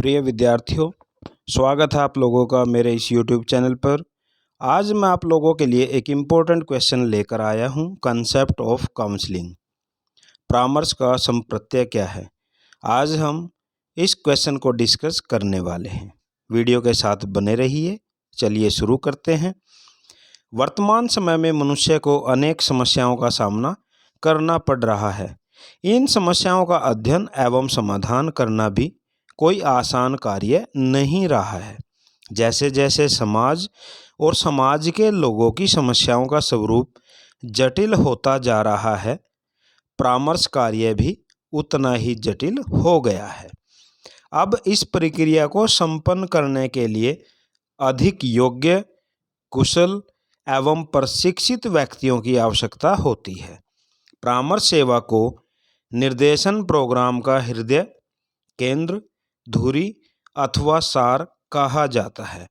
प्रिय विद्यार्थियों, स्वागत है आप लोगों का मेरे इस YouTube चैनल पर। आज मैं आप लोगों के लिए एक इम्पोर्टेंट क्वेश्चन लेकर आया हूं। कंसेप्ट ऑफ काउंसलिंग, परामर्श का संप्रत्यय क्या है। आज हम इस क्वेश्चन को डिस्कस करने वाले हैं। वीडियो के साथ बने रहिए। चलिए शुरू करते हैं। वर्तमान समय में मनुष्य को अनेक समस्याओं का सामना करना पड़ रहा है। इन समस्याओं का अध्ययन एवं समाधान करना भी कोई आसान कार्य नहीं रहा है। जैसे जैसे समाज और समाज के लोगों की समस्याओं का स्वरूप जटिल होता जा रहा है, परामर्श कार्य भी उतना ही जटिल हो गया है। अब इस प्रक्रिया को संपन्न करने के लिए अधिक योग्य, कुशल एवं प्रशिक्षित व्यक्तियों की आवश्यकता होती है। परामर्श सेवा को निर्देशन प्रोग्राम का हृदय, केंद्र, धुरी अथवा सार कहा जाता है।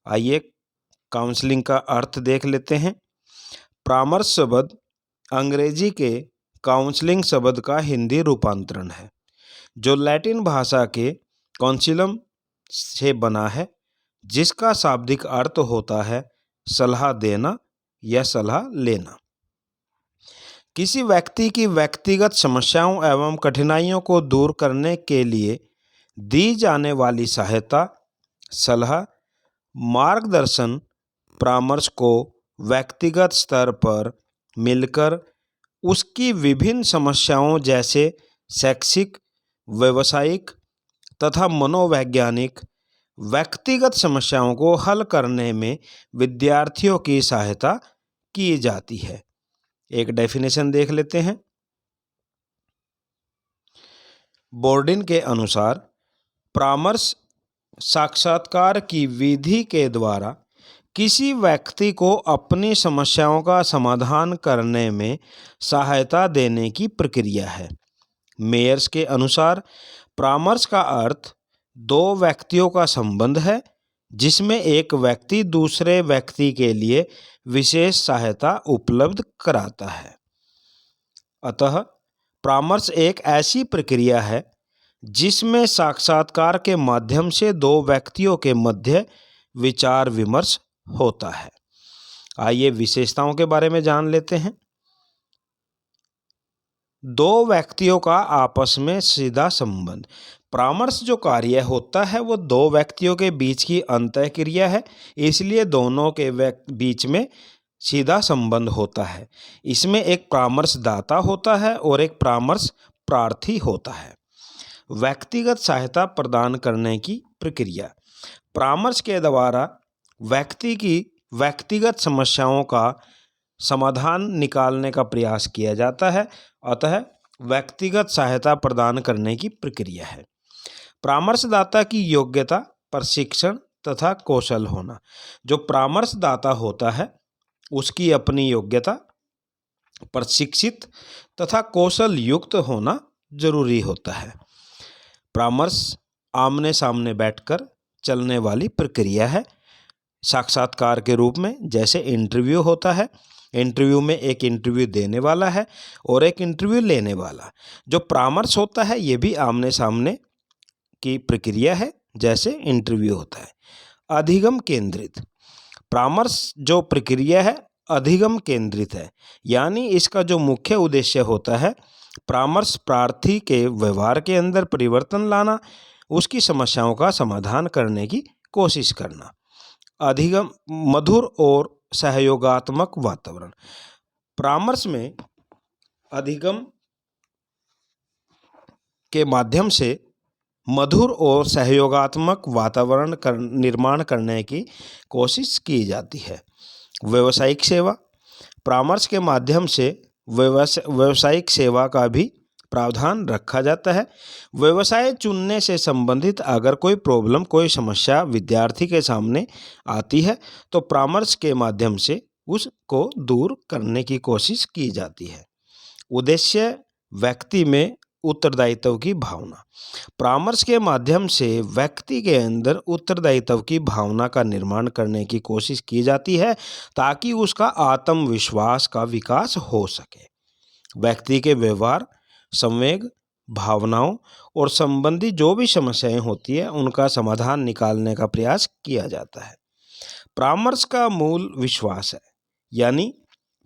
आइए काउंसलिंग का अर्थ देख लेते हैं। परामर्श शब्द अंग्रेजी के काउंसलिंग शब्द का हिंदी रूपांतरण है, जो लैटिन भाषा के काउंसिलम से बना है, जिसका शाब्दिक अर्थ होता है सलाह देना या सलाह लेना। किसी व्यक्ति की व्यक्तिगत समस्याओं एवं कठिनाइयों को दूर करने के लिए दी जाने वाली सहायता, सलाह, मार्गदर्शन। परामर्श को व्यक्तिगत स्तर पर मिलकर उसकी विभिन्न समस्याओं जैसे शैक्षिक, व्यावसायिक तथा मनोवैज्ञानिक व्यक्तिगत समस्याओं को हल करने में विद्यार्थियों की सहायता की जाती है। एक डेफिनेशन देख लेते हैं। बोर्डिन के अनुसार परामर्श साक्षात्कार की विधि के द्वारा किसी व्यक्ति को अपनी समस्याओं का समाधान करने में सहायता देने की प्रक्रिया है। मेयर्स के अनुसार परामर्श का अर्थ दो व्यक्तियों का संबंध है, जिसमें एक व्यक्ति दूसरे व्यक्ति के लिए विशेष सहायता उपलब्ध कराता है। अतः परामर्श एक ऐसी प्रक्रिया है जिसमें साक्षात्कार के माध्यम से दो व्यक्तियों के मध्य विचार विमर्श होता है। आइए विशेषताओं के बारे में जान लेते हैं। दो व्यक्तियों का आपस में सीधा संबंध। परामर्श जो कार्य होता है वो दो व्यक्तियों के बीच की अंतःक्रिया है, इसलिए दोनों के बीच में सीधा संबंध होता है। इसमें एक परामर्शदाता होता है और एक परामर्श प्रार्थी होता है। व्यक्तिगत सहायता प्रदान करने की प्रक्रिया। परामर्श के द्वारा व्यक्ति की व्यक्तिगत समस्याओं का समाधान निकालने का प्रयास किया जाता है, अतः व्यक्तिगत सहायता प्रदान करने की प्रक्रिया है। परामर्शदाता की योग्यता, प्रशिक्षण तथा कौशल होना। जो परामर्शदाता होता है उसकी अपनी योग्यता, प्रशिक्षित तथा कौशल युक्त होना जरूरी होता है। परामर्श आमने सामने बैठकर चलने वाली प्रक्रिया है, साक्षात्कार के रूप में। जैसे इंटरव्यू होता है, इंटरव्यू में एक इंटरव्यू देने वाला है और एक इंटरव्यू लेने वाला। जो परामर्श होता है ये भी आमने सामने की प्रक्रिया है, जैसे इंटरव्यू होता है। अधिगम केंद्रित। परामर्श जो प्रक्रिया है अधिगम केंद्रित है, यानी इसका जो मुख्य उद्देश्य होता है परामर्श प्रार्थी के व्यवहार के अंदर परिवर्तन लाना, उसकी समस्याओं का समाधान करने की कोशिश करना। अधिगम मधुर और सहयोगात्मक वातावरण। परामर्श में अधिगम के माध्यम से मधुर और सहयोगात्मक वातावरण निर्माण करने की कोशिश की जाती है। व्यावसायिक सेवा। परामर्श के माध्यम से व्यावसायिक सेवा का भी प्रावधान रखा जाता है। व्यवसाय चुनने से संबंधित अगर कोई प्रॉब्लम, कोई समस्या विद्यार्थी के सामने आती है तो परामर्श के माध्यम से उसको दूर करने की कोशिश की जाती है। उद्देश्य व्यक्ति में उत्तरदायित्व की भावना। परामर्श के माध्यम से व्यक्ति के अंदर उत्तरदायित्व की भावना का निर्माण करने की कोशिश की जाती है ताकि उसका आत्मविश्वास का विकास हो सके। व्यक्ति के व्यवहार, संवेग भावनाओं और संबंधी जो भी समस्याएं होती है उनका समाधान निकालने का प्रयास किया जाता है। परामर्श का मूल विश्वास है, यानी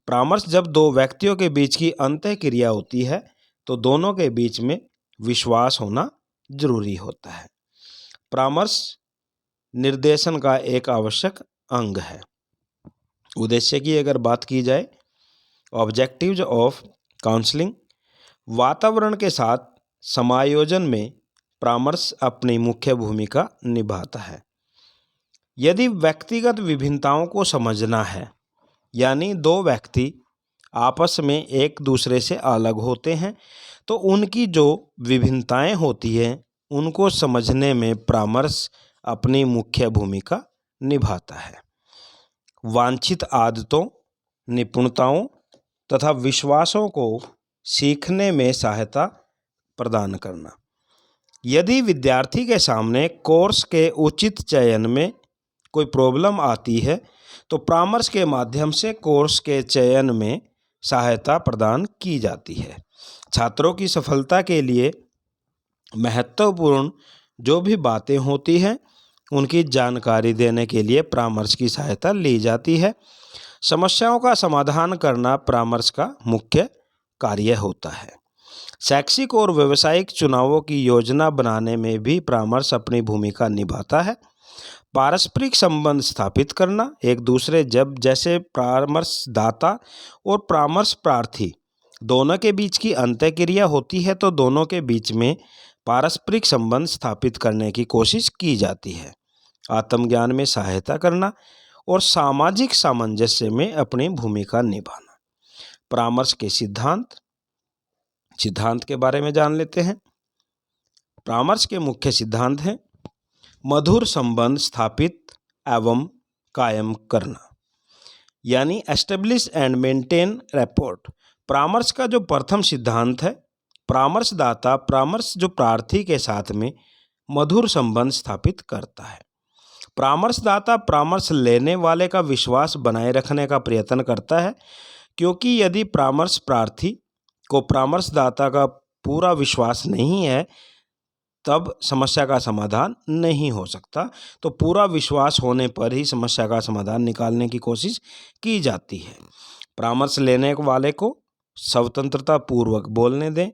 परामर्श जब दो व्यक्तियों के बीच की अंतःक्रिया होती है तो दोनों के बीच में विश्वास होना जरूरी होता है। परामर्श निर्देशन का एक आवश्यक अंग है। उद्देश्य की अगर बात की जाए, ऑब्जेक्टिव्स ऑफ काउंसलिंग, वातावरण के साथ समायोजन में परामर्श अपनी मुख्य भूमिका निभाता है। यदि व्यक्तिगत विभिन्नताओं को समझना है, यानी दो व्यक्ति आपस में एक दूसरे से अलग होते हैं, तो उनकी जो विभिन्नताएं होती हैं उनको समझने में परामर्श अपनी मुख्य भूमिका निभाता है। वांछित आदतों, निपुणताओं तथा विश्वासों को सीखने में सहायता प्रदान करना। यदि विद्यार्थी के सामने कोर्स के उचित चयन में कोई प्रॉब्लम आती है तो परामर्श के माध्यम से कोर्स के चयन में सहायता प्रदान की जाती है। छात्रों की सफलता के लिए महत्वपूर्ण जो भी बातें होती हैं उनकी जानकारी देने के लिए परामर्श की सहायता ली जाती है। समस्याओं का समाधान करना परामर्श का मुख्य कार्य होता है। शैक्षिक और व्यावसायिक चुनावों की योजना बनाने में भी परामर्श अपनी भूमिका निभाता है। पारस्परिक संबंध स्थापित करना, एक दूसरे जैसे परामर्शदाता और परामर्श प्रार्थी दोनों के बीच की अंतःक्रिया होती है तो दोनों के बीच में पारस्परिक संबंध स्थापित करने की कोशिश की जाती है। आत्मज्ञान में सहायता करना और सामाजिक सामंजस्य में अपनी भूमिका निभाना। परामर्श के सिद्धांत के बारे में जान लेते हैं। परामर्श के मुख्य सिद्धांत हैं: मधुर संबंध स्थापित एवं कायम करना, यानी एस्टेब्लिश एंड मेंटेन रैपोर्ट। परामर्श का जो प्रथम सिद्धांत है, परामर्शदाता परामर्श जो प्रार्थी के साथ में मधुर संबंध स्थापित करता है। परामर्शदाता परामर्श लेने वाले का विश्वास बनाए रखने का प्रयत्न करता है, क्योंकि यदि परामर्श प्रार्थी को परामर्शदाता का पूरा विश्वास नहीं है तब समस्या का समाधान नहीं हो सकता। तो पूरा विश्वास होने पर ही समस्या का समाधान निकालने की कोशिश की जाती है। परामर्श लेने वाले को स्वतंत्रता पूर्वक बोलने दें।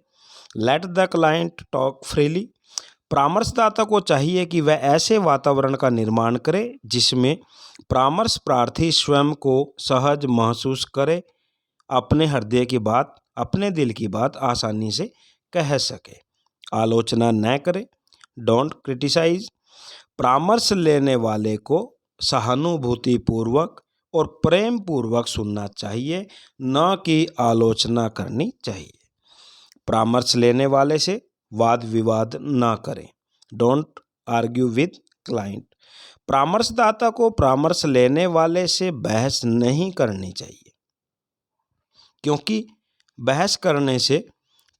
Let the client talk freely. परामर्शदाता को चाहिए कि वह ऐसे वातावरण का निर्माण करे जिसमें परामर्श प्रार्थी स्वयं को सहज महसूस करे, अपने हृदय की बात, अपने दिल की बात आसानी से कह सके। आलोचना न करे, डोंट क्रिटिसाइज। परामर्श लेने वाले को सहानुभूतिपूर्वक और प्रेम पूर्वक सुनना चाहिए, न कि आलोचना करनी चाहिए। परामर्श लेने वाले से वाद विवाद न करें, डोंट आर्ग्यू विद क्लाइंट। परामर्शदाता को परामर्श लेने वाले से बहस नहीं करनी चाहिए, क्योंकि बहस करने से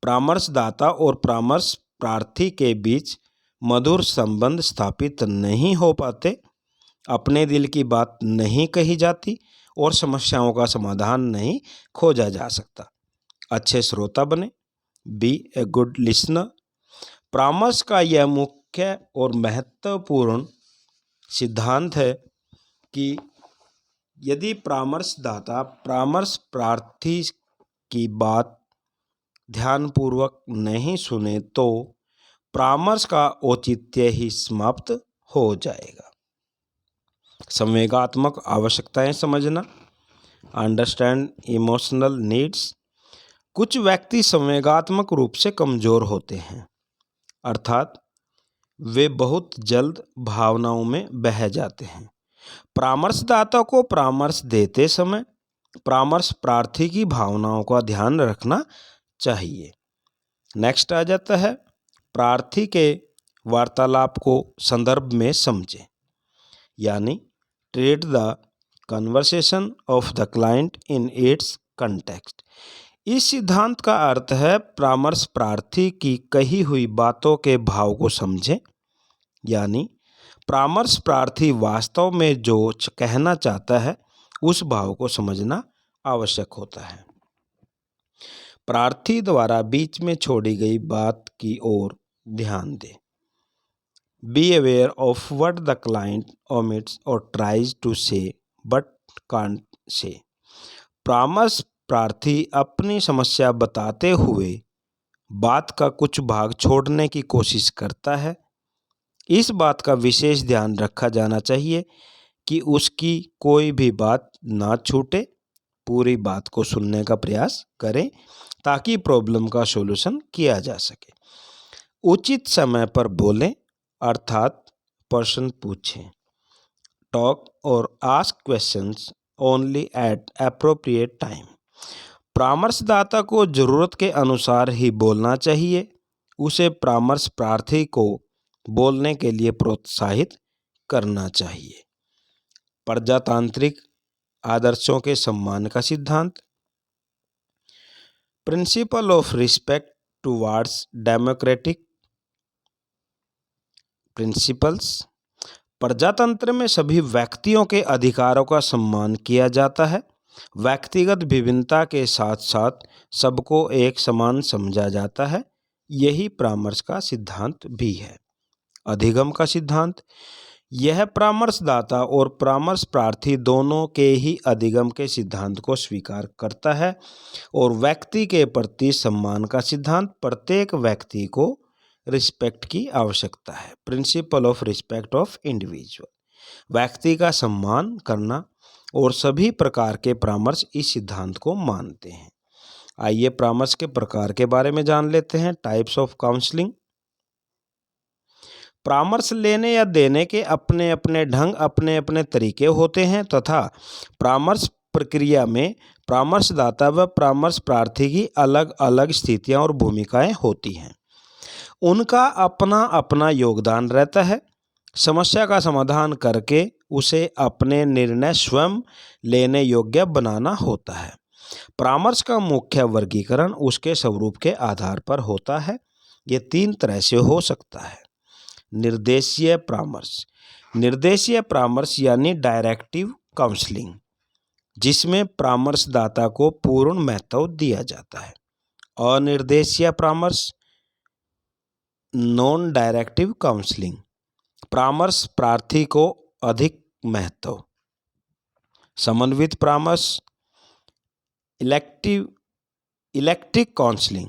परामर्शदाता और परामर्श प्रार्थी के बीच मधुर संबंध स्थापित नहीं हो पाते, अपने दिल की बात नहीं कही जाती और समस्याओं का समाधान नहीं खोजा जा सकता। अच्छे श्रोता बने, बी ए गुड लिसनर। परामर्श का यह मुख्य और महत्वपूर्ण सिद्धांत है कि यदि परामर्शदाता परामर्श प्रार्थी की बात ध्यानपूर्वक नहीं सुने तो परामर्श का औचित्य ही समाप्त हो जाएगा। संवेगात्मक आवश्यकताएं समझना, अंडरस्टैंड इमोशनल नीड्स। कुछ व्यक्ति संवेगात्मक रूप से कमजोर होते हैं, अर्थात वे बहुत जल्द भावनाओं में बह जाते हैं। परामर्शदाता को परामर्श देते समय परामर्श प्रार्थी की भावनाओं का ध्यान रखना चाहिए। नेक्स्ट आ जाता है, प्रार्थी के वार्तालाप को संदर्भ में समझें, यानी treat the conversation of the client in its context. इस सिद्धांत का अर्थ है परामर्श प्रार्थी की कही हुई बातों के भाव को समझें, यानी परामर्श प्रार्थी वास्तव में जो कहना चाहता है उस भाव को समझना आवश्यक होता है। प्रार्थी द्वारा बीच में छोड़ी गई बात की ओर ध्यान दें। Be aware of what the client omits और tries to say but can't say. परामर्श प्रार्थी अपनी समस्या बताते हुए बात का कुछ भाग छोड़ने की कोशिश करता है। इस बात का विशेष ध्यान रखा जाना चाहिए कि उसकी कोई भी बात ना छूटे। पूरी बात को सुनने का प्रयास करें ताकि प्रॉब्लम का सॉल्यूशन किया जा सके। उचित समय पर बोलें, अर्थात प्रश्न पूछें। टॉक और ask questions only at appropriate time. परामर्शदाता को जरूरत के अनुसार ही बोलना चाहिए। उसे परामर्श प्रार्थी को बोलने के लिए प्रोत्साहित करना चाहिए। प्रजातांत्रिक आदर्शों के सम्मान का सिद्धांत। Principle of respect towards democratic principles. प्रजातंत्र में सभी व्यक्तियों के अधिकारों का सम्मान किया जाता है। व्यक्तिगत विभिन्नता के साथ साथ सबको एक समान समझा जाता है। यही परामर्श का सिद्धांत भी है। अधिगम का सिद्धांत। यह परामर्शदाता और परामर्श प्रार्थी दोनों के ही अधिगम के सिद्धांत को स्वीकार करता है। और व्यक्ति के प्रति सम्मान का सिद्धांत। प्रत्येक व्यक्ति को रिस्पेक्ट की आवश्यकता है। Principle of respect of individual. व्यक्ति का सम्मान करना और सभी प्रकार के परामर्श इस सिद्धांत को मानते हैं। आइए परामर्श के प्रकार के बारे में जान लेते हैं। Types of counselling. परामर्श लेने या देने के अपने अपने ढंग, अपने अपने तरीके होते हैं तथा परामर्श प्रक्रिया में परामर्शदाता व परामर्श प्रार्थी की अलग अलग स्थितियां और भूमिकाएं होती हैं। उनका अपना अपना योगदान रहता है। समस्या का समाधान करके उसे अपने निर्णय स्वयं लेने योग्य बनाना होता है। परामर्श का मुख्य वर्गीकरण उसके स्वरूप के आधार पर होता है। ये 3 तरह से हो सकता है। निर्देशीय परामर्श। निर्देशीय परामर्श यानी डायरेक्टिव काउंसलिंग, जिसमें परामर्शदाता को पूर्ण महत्व दिया जाता है। अनिर्देशीय परामर्श नॉन डायरेक्टिव काउंसलिंग, परामर्श प्रार्थी को अधिक महत्व। समन्वित परामर्श इलेक्ट्रिक काउंसलिंग,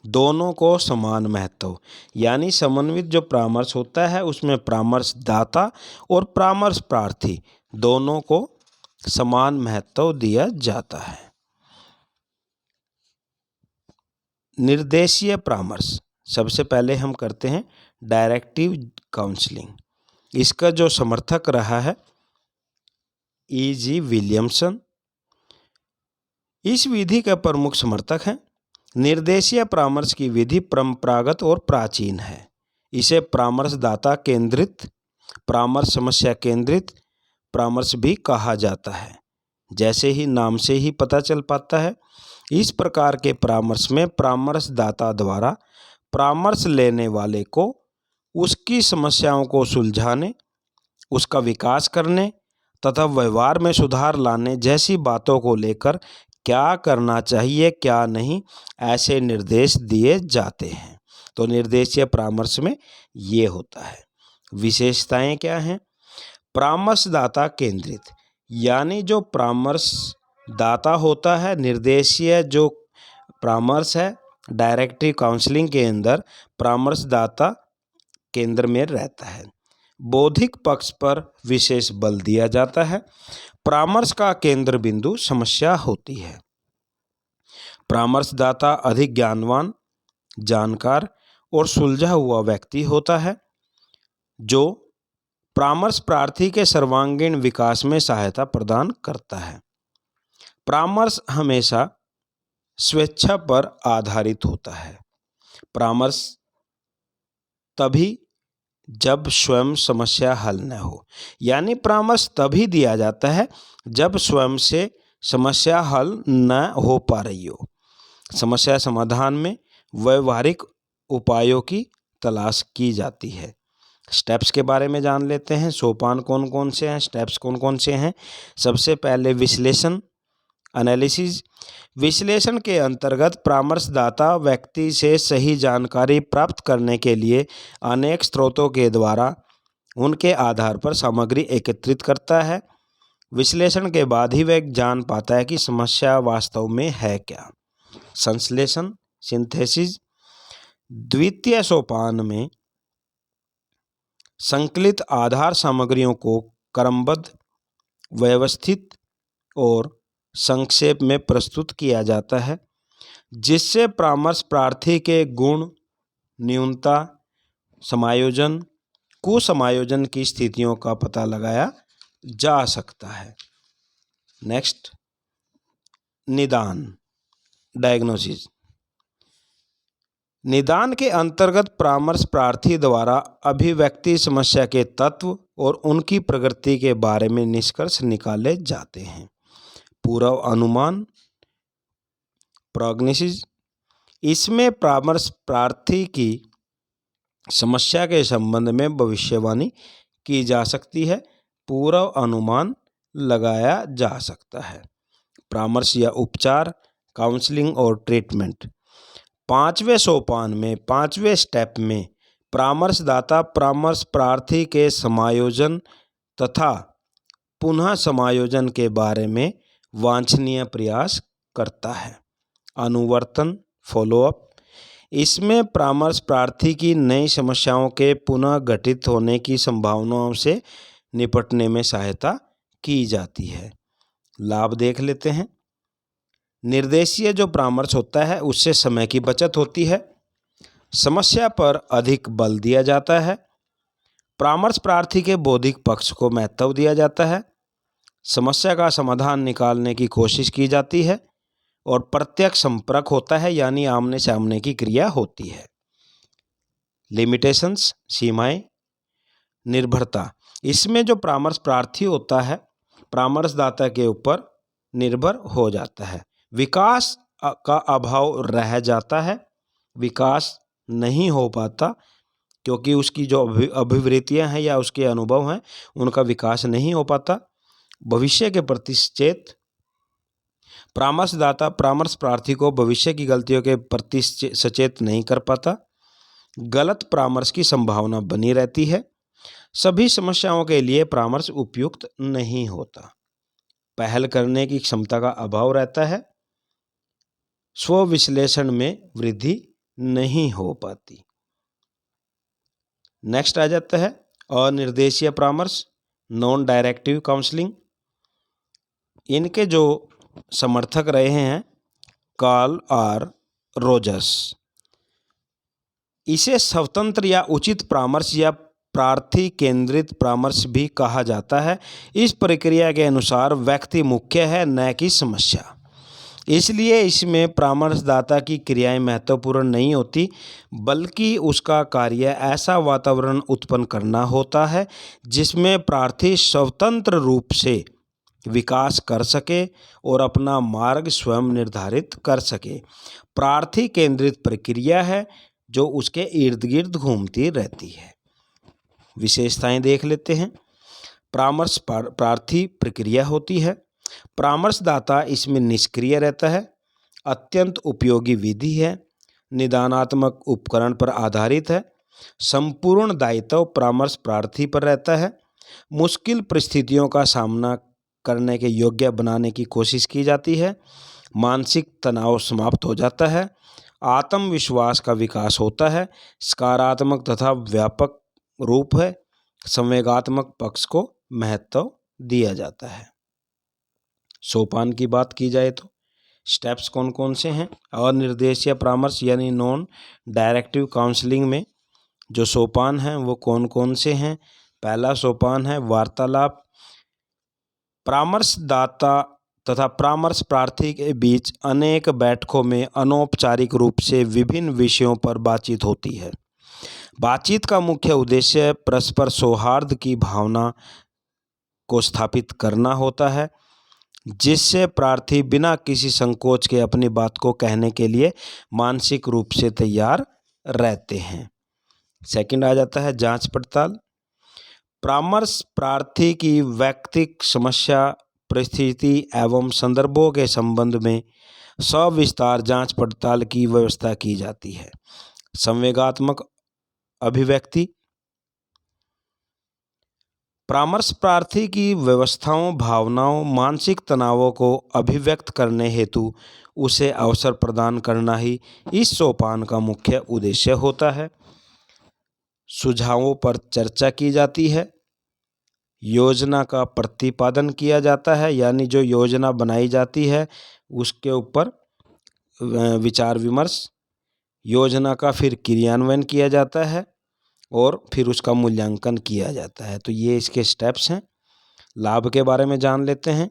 दोनों को समान महत्व। यानी समन्वित जो परामर्श होता है उसमें परामर्शदाता और परामर्श प्रार्थी दोनों को समान महत्व दिया जाता है। निर्देशीय परामर्श। सबसे पहले हम करते हैं डायरेक्टिव काउंसलिंग। इसका जो समर्थक रहा है E.G. विलियमसन, इस विधि का प्रमुख समर्थक है। निर्देशीय परामर्श की विधि परंपरागत और प्राचीन है। इसे परामर्शदाता केंद्रित, परामर्श समस्या केंद्रित परामर्श भी कहा जाता है। जैसे ही नाम से ही पता चल पाता है, इस प्रकार के परामर्श में परामर्शदाता द्वारा परामर्श लेने वाले को उसकी समस्याओं को सुलझाने, उसका विकास करने तथा व्यवहार में सुधार लाने जैसी बातों को लेकर क्या करना चाहिए क्या नहीं, ऐसे निर्देश दिए जाते हैं। तो निर्देशीय परामर्श में ये होता है। विशेषताएं क्या हैं? परामर्शदाता केंद्रित, यानी जो परामर्शदाता होता है, निर्देशीय जो परामर्श है डायरेक्टिव काउंसलिंग के अंदर परामर्शदाता केंद्र में रहता है। बौद्धिक पक्ष पर विशेष बल दिया जाता है। परामर्श का केंद्र बिंदु समस्या होती है। परामर्शदाता अधिक ज्ञानवान, जानकार और सुलझा हुआ व्यक्ति होता है जो परामर्श प्रार्थी के सर्वांगीण विकास में सहायता प्रदान करता है। परामर्श हमेशा स्वेच्छा पर आधारित होता है। परामर्श तभी जब स्वयं समस्या हल न हो, यानी परामर्श तभी दिया जाता है जब स्वयं से समस्या हल न हो पा रही हो। समस्या समाधान में व्यवहारिक उपायों की तलाश की जाती है। स्टेप्स के बारे में जान लेते हैं। सोपान कौन कौन से हैं, स्टेप्स कौन कौन से हैं। सबसे पहले विश्लेषण, एनालिसिस, विश्लेषण के अंतर्गत परामर्शदाता व्यक्ति से सही जानकारी प्राप्त करने के लिए अनेक स्रोतों के द्वारा उनके आधार पर सामग्री एकत्रित करता है। विश्लेषण के बाद ही वह जान पाता है कि समस्या वास्तव में है क्या। संश्लेषण, सिंथेसिस, द्वितीय सोपान में संकलित आधार सामग्रियों को क्रमबद्ध, व्यवस्थित और संक्षेप में प्रस्तुत किया जाता है, जिससे परामर्श प्रार्थी के गुण, न्यूनता, समायोजन, कुसमायोजन की स्थितियों का पता लगाया जा सकता है। नेक्स्ट, निदान, डायग्नोसिस। निदान के अंतर्गत परामर्श प्रार्थी द्वारा अभिव्यक्ति समस्या के तत्व और उनकी प्रकृति के बारे में निष्कर्ष निकाले जाते हैं। पूर्व अनुमान, प्रोग्नोसिस, इसमें परामर्श प्रार्थी की समस्या के संबंध में भविष्यवाणी की जा सकती है, पूर्व अनुमान लगाया जा सकता है। परामर्श या उपचार, काउंसलिंग और ट्रीटमेंट। पांचवें सोपान में, पांचवें स्टेप में परामर्शदाता परामर्श प्रार्थी के समायोजन तथा पुनः समायोजन के बारे में वांछनीय प्रयास करता है। अनुवर्तन, फॉलोअप, इसमें परामर्श प्रार्थी की नई समस्याओं के पुनः घटित होने की संभावनाओं से निपटने में सहायता की जाती है। लाभ देख लेते हैं। निर्देशीय जो परामर्श होता है उससे समय की बचत होती है, समस्या पर अधिक बल दिया जाता है, परामर्श प्रार्थी के बौद्धिक पक्ष को महत्व दिया जाता है, समस्या का समाधान निकालने की कोशिश की जाती है और प्रत्यक्ष संपर्क होता है, यानी आमने सामने की क्रिया होती है। लिमिटेशंस, सीमाएं, निर्भरता, इसमें जो परामर्श प्रार्थी होता है परामर्शदाता के ऊपर निर्भर हो जाता है। विकास का अभाव रह जाता है, विकास नहीं हो पाता क्योंकि उसकी जो अभिवृत्तियां हैं या उसके अनुभव हैं उनका विकास नहीं हो पाता। भविष्य के प्रति सचेत, परामर्शदाता परामर्श प्रार्थी को भविष्य की गलतियों के प्रति सचेत नहीं कर पाता। गलत परामर्श की संभावना बनी रहती है। सभी समस्याओं के लिए परामर्श उपयुक्त नहीं होता। पहल करने की क्षमता का अभाव रहता है। स्व विश्लेषण में वृद्धि नहीं हो पाती। नेक्स्ट आ जाता है अनिर्देशीय परामर्श, नॉन डायरेक्टिव काउंसलिंग। इनके जो समर्थक रहे हैं कार्ल आर रोजर्स। इसे स्वतंत्र या उचित परामर्श या प्रार्थी केंद्रित परामर्श भी कहा जाता है। इस प्रक्रिया के अनुसार व्यक्ति मुख्य है, न कि समस्या। इसलिए इसमें परामर्शदाता की क्रियाएं महत्वपूर्ण नहीं होती, बल्कि उसका कार्य ऐसा वातावरण उत्पन्न करना होता है जिसमें प्रार्थी स्वतंत्र रूप से विकास कर सके और अपना मार्ग स्वयं निर्धारित कर सके। प्रार्थी केंद्रित प्रक्रिया है जो उसके इर्द गिर्द घूमती रहती है। विशेषताएं देख लेते हैं। परामर्श प्रार्थी प्रक्रिया होती है। परामर्शदाता इसमें निष्क्रिय रहता है। अत्यंत उपयोगी विधि है। निदानात्मक उपकरण पर आधारित है। संपूर्ण दायित्व परामर्श प्रार्थी पर रहता है। मुश्किल परिस्थितियों का सामना करने के योग्य बनाने की कोशिश की जाती है। मानसिक तनाव समाप्त हो जाता है। आत्मविश्वास का विकास होता है। सकारात्मक तथा व्यापक रूप है। संवेगात्मक पक्ष को महत्व दिया जाता है। सोपान की बात की जाए तो स्टेप्स कौन कौन से हैं? अनिर्देशीय परामर्श यानी नॉन डायरेक्टिव काउंसलिंग में जो सोपान हैं वो कौन कौन से हैं? पहला सोपान है वार्तालाप। परामर्शदाता तथा परामर्श प्रार्थी के बीच अनेक बैठकों में अनौपचारिक रूप से विभिन्न विषयों पर बातचीत होती है। बातचीत का मुख्य उद्देश्य परस्पर सौहार्द की भावना को स्थापित करना होता है, जिससे प्रार्थी बिना किसी संकोच के अपनी बात को कहने के लिए मानसिक रूप से तैयार रहते हैं। सेकंड आ जाता है जांच पड़ताल। परामर्श प्रार्थी की व्यक्तिगत समस्या परिस्थिति एवं संदर्भों के संबंध में सविस्तार जांच पड़ताल की व्यवस्था की जाती है। संवेगात्मक अभिव्यक्ति परामर्श प्रार्थी की व्यवस्थाओं, भावनाओं, मानसिक तनावों को अभिव्यक्त करने हेतु उसे अवसर प्रदान करना ही इस सोपान का मुख्य उद्देश्य होता है। सुझावों पर चर्चा की जाती है। योजना का प्रतिपादन किया जाता है, यानी जो योजना बनाई जाती है उसके ऊपर विचार विमर्श। योजना का फिर क्रियान्वयन किया जाता है और फिर उसका मूल्यांकन किया जाता है। तो ये इसके स्टेप्स हैं। लाभ के बारे में जान लेते हैं।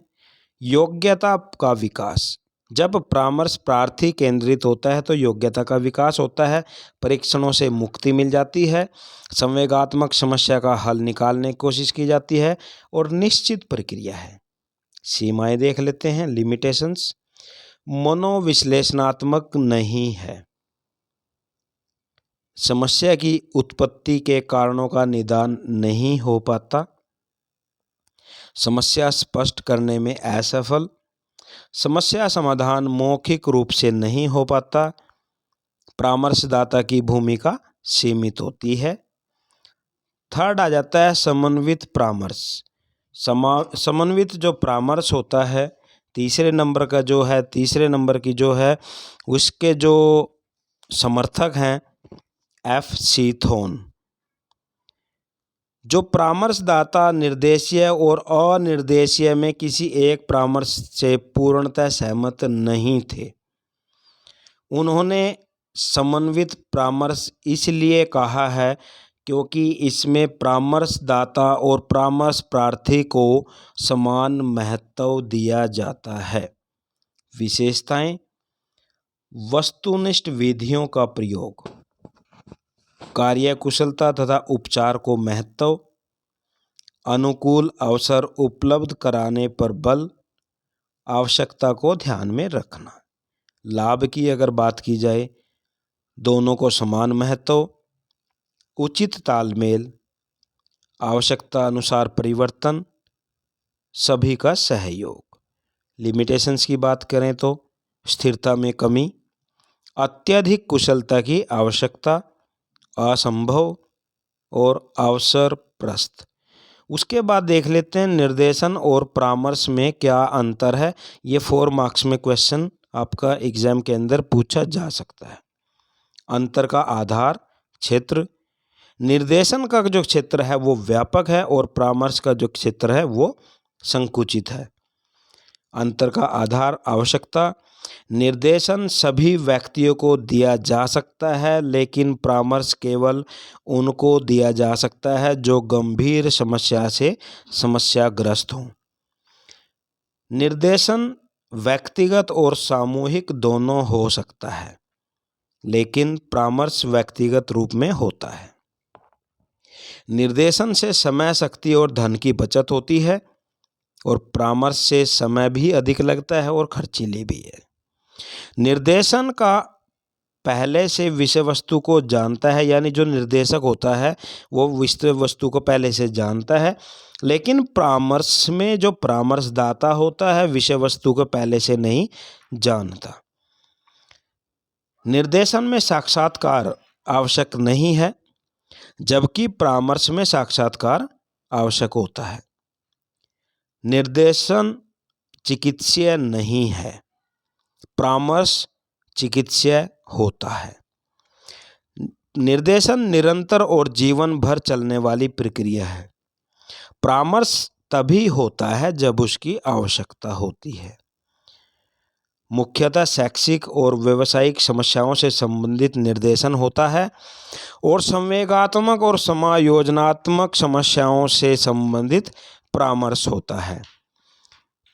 योग्यता का विकास। जब परामर्श प्रार्थी केंद्रित होता है तो योग्यता का विकास होता है, परीक्षणों से मुक्ति मिल जाती है, संवेगात्मक समस्या का हल निकालने की कोशिश की जाती है और निश्चित प्रक्रिया है। सीमाएं देख लेते हैं। लिमिटेशंस। मनोविश्लेषणात्मक नहीं है। समस्या की उत्पत्ति के कारणों का निदान नहीं हो पाता। समस्या स्पष्ट करने में असफल। समस्या समाधान मौखिक रूप से नहीं हो पाता। परामर्शदाता की भूमिका सीमित होती है। थर्ड आ जाता है समन्वित परामर्श। समन्वित जो परामर्श होता है, तीसरे नंबर की जो है उसके जो समर्थक हैं F.C. थॉर्न। जो परामर्शदाता निर्देशीय और अनिर्देशीय में किसी एक परामर्श से पूर्णतः सहमत नहीं थे। उन्होंने समन्वित परामर्श इसलिए कहा है क्योंकि इसमें परामर्शदाता और परामर्श प्रार्थी को समान महत्व दिया जाता है। विशेषताएं। वस्तुनिष्ठ विधियों का प्रयोग, कार्यकुशलता तथा उपचार को महत्व, अनुकूल अवसर उपलब्ध कराने पर बल, आवश्यकता को ध्यान में रखना। लाभ की अगर बात की जाए, दोनों को समान महत्व, उचित तालमेल, आवश्यकता अनुसार परिवर्तन, सभी का सहयोग। लिमिटेशंस की बात करें तो स्थिरता में कमी, अत्यधिक कुशलता की आवश्यकता, असंभव और अवसरप्रस्त। उसके बाद देख लेते हैं निर्देशन और परामर्श में क्या अंतर है। ये 4 मार्क्स में क्वेश्चन आपका एग्जाम के अंदर पूछा जा सकता है। अंतर का आधार क्षेत्र। निर्देशन का जो क्षेत्र है वो व्यापक है और परामर्श का जो क्षेत्र है वो संकुचित है। अंतर का आधार आवश्यकता। निर्देशन सभी व्यक्तियों को दिया जा सकता है, लेकिन परामर्श केवल उनको दिया जा सकता है जो गंभीर समस्या से समस्याग्रस्त हों। निर्देशन व्यक्तिगत और सामूहिक दोनों हो सकता है, लेकिन परामर्श व्यक्तिगत रूप में होता है। निर्देशन से समय, शक्ति और धन की बचत होती है और परामर्श से समय भी अधिक लगता है और खर्चीली भी है। निर्देशन का पहले से विषय वस्तु को जानता है, यानी जो निर्देशक होता है वो विषय वस्तु को पहले से जानता है, लेकिन परामर्श में जो परामर्शदाता होता है विषय वस्तु को पहले से नहीं जानता। निर्देशन में साक्षात्कार आवश्यक नहीं है, जबकि परामर्श में साक्षात्कार आवश्यक होता है। निर्देशन चिकित्सीय नहीं है, परामर्श चिकित्सीय होता है। निर्देशन निरंतर और जीवन भर चलने वाली प्रक्रिया है। परामर्श तभी होता है जब उसकी आवश्यकता होती है। मुख्यतः शैक्षिक और व्यावसायिक समस्याओं से संबंधित निर्देशन होता है और संवेगात्मक और समायोजनात्मक समस्याओं से संबंधित परामर्श होता है।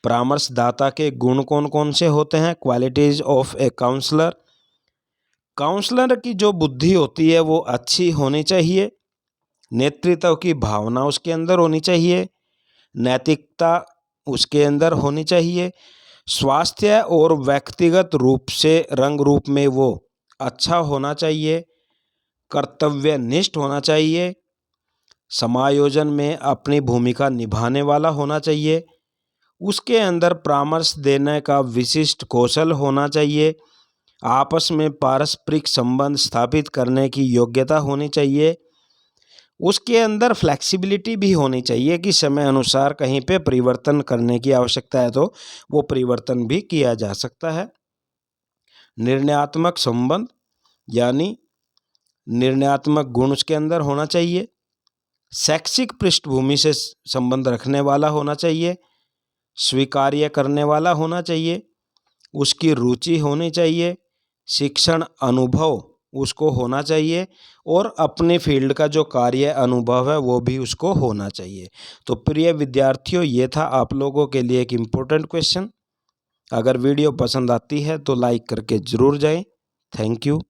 परामर्शदाता के गुण कौन कौन से होते हैं? Qualities of a counsellor. Counsellor की जो बुद्धि होती है वो अच्छी होनी चाहिए। नेतृत्व की भावना उसके अंदर होनी चाहिए। नैतिकता उसके अंदर होनी चाहिए। स्वास्थ्य और व्यक्तिगत रूप से रंग रूप में वो अच्छा होना चाहिए। कर्तव्यनिष्ठ होना चाहिए। समायोजन में अपनी भूमिका निभाने वाला होना चाहिए उसके अंदर परामर्श देने का विशिष्ट कौशल होना चाहिए। आपस में पारस्परिक संबंध स्थापित करने की योग्यता होनी चाहिए। उसके अंदर फ्लेक्सिबिलिटी भी होनी चाहिए कि समय अनुसार कहीं पे परिवर्तन करने की आवश्यकता है तो वो परिवर्तन भी किया जा सकता है। निर्णयात्मक संबंध यानी निर्णयात्मक गुण उसके अंदर होना चाहिए। शैक्षिक पृष्ठभूमि से संबंध रखने वाला होना चाहिए। स्वीकार्य करने वाला होना चाहिए। उसकी रुचि होनी चाहिए। शिक्षण अनुभव उसको होना चाहिए और अपने फील्ड का जो कार्य अनुभव है वो भी उसको होना चाहिए। तो प्रिय विद्यार्थियों, ये था आप लोगों के लिए एक इम्पोर्टेंट क्वेश्चन। अगर वीडियो पसंद आती है तो लाइक करके ज़रूर जाएं। Thank you.